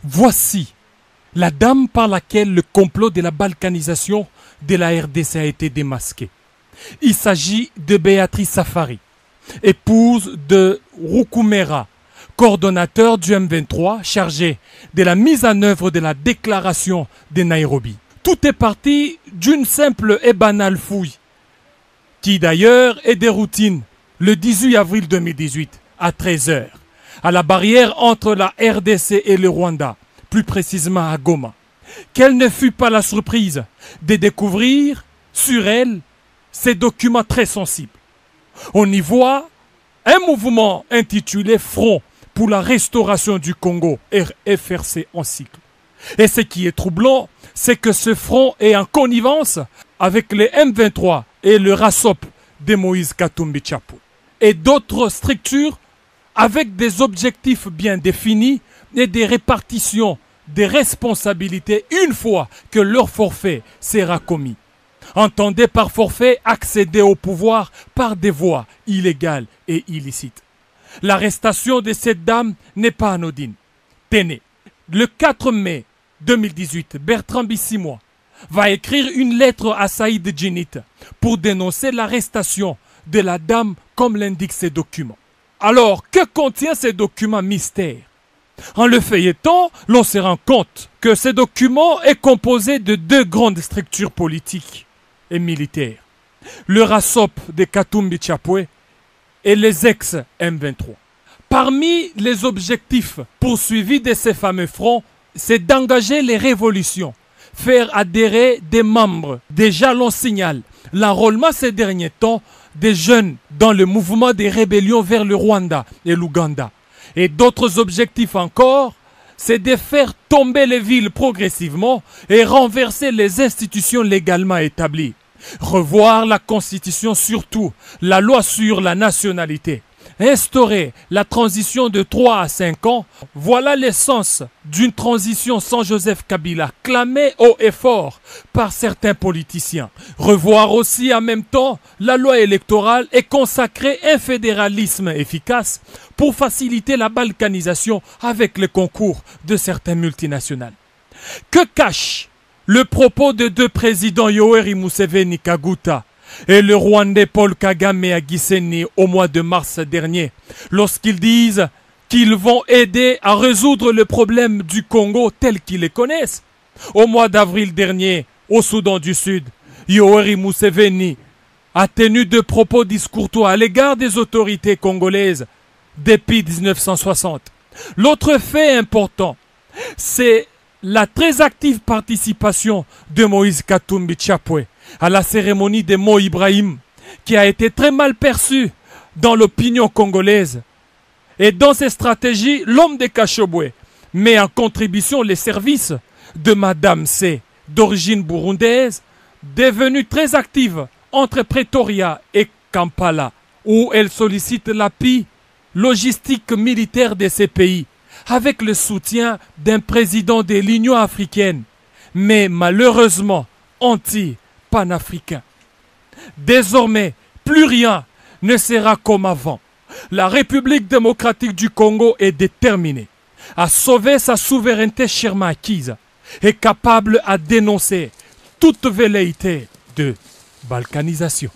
Voici la dame par laquelle le complot de la balkanisation de la RDC a été démasqué. Il s'agit de Béatrice Safari, épouse de Roukoumera, coordonnateur du M23 chargé de la mise en œuvre de la déclaration de Nairobi. Tout est parti d'une simple et banale fouille, qui d'ailleurs est de routine le 18 avril 2018 à 13 h, à la barrière entre la RDC et le Rwanda, plus précisément à Goma. Quelle ne fut pas la surprise de découvrir sur elle ces documents très sensibles. On y voit un mouvement intitulé Front pour la restauration du Congo, FRC en cycle. Et ce qui est troublant, c'est que ce front est en connivence avec les M23 et le RASOP de Moïse Katumbi Chapwe et d'autres structures avec des objectifs bien définis et des répartitions des responsabilités une fois que leur forfait sera commis. Entendez par forfait accéder au pouvoir par des voies illégales et illicites. L'arrestation de cette dame n'est pas anodine. Tenez, le 4 mai 2018, Bertrand Bisimwa va écrire une lettre à Saïd Djinit pour dénoncer l'arrestation de la dame comme l'indiquent ces documents. Alors, que contient ces documents mystères? En le feuilletant, l'on se rend compte que ce document est composé de deux grandes structures politiques et militaires. Le RASOP de Katumbi Chapwe et les ex-M23. Parmi les objectifs poursuivis de ces fameux fronts, c'est d'engager les révolutions, faire adhérer des membres. Déjà l'on signale l'enrôlement ces derniers temps des jeunes dans le mouvement des rébellions vers le Rwanda et l'Ouganda. Et d'autres objectifs encore, c'est de faire tomber les villes progressivement et renverser les institutions légalement établies. Revoir la Constitution, surtout la loi sur la nationalité. Instaurer la transition de 3 à 5 ans, voilà l'essence d'une transition sans Joseph Kabila, clamée haut et fort par certains politiciens. Revoir aussi en même temps la loi électorale et consacrer un fédéralisme efficace pour faciliter la balkanisation avec le concours de certaines multinationales. Que cache le propos de deux présidents Yoweri Museveni Kaguta et le Rwandais Paul Kagame à Gisenyi au mois de mars dernier, lorsqu'ils disent qu'ils vont aider à résoudre le problème du Congo tel qu'ils le connaissent? Au mois d'avril dernier, au Soudan du Sud, Yoweri Museveni a tenu de propos discourtois à l'égard des autorités congolaises depuis 1960. L'autre fait important, c'est la très active participation de Moïse Katumbi Chapwe à la cérémonie de Mo Ibrahim, qui a été très mal perçue dans l'opinion congolaise. Et dans ces stratégies, l'homme de Kashobwe met en contribution les services de Madame C, d'origine burundaise, devenue très active entre Pretoria et Kampala, où elle sollicite l'appui logistique militaire de ces pays, avec le soutien d'un président de l'Union africaine, mais malheureusement anti-panafricain. Désormais, plus rien ne sera comme avant. La République démocratique du Congo est déterminée à sauver sa souveraineté chèrement acquise et capable à dénoncer toute velléité de balkanisation.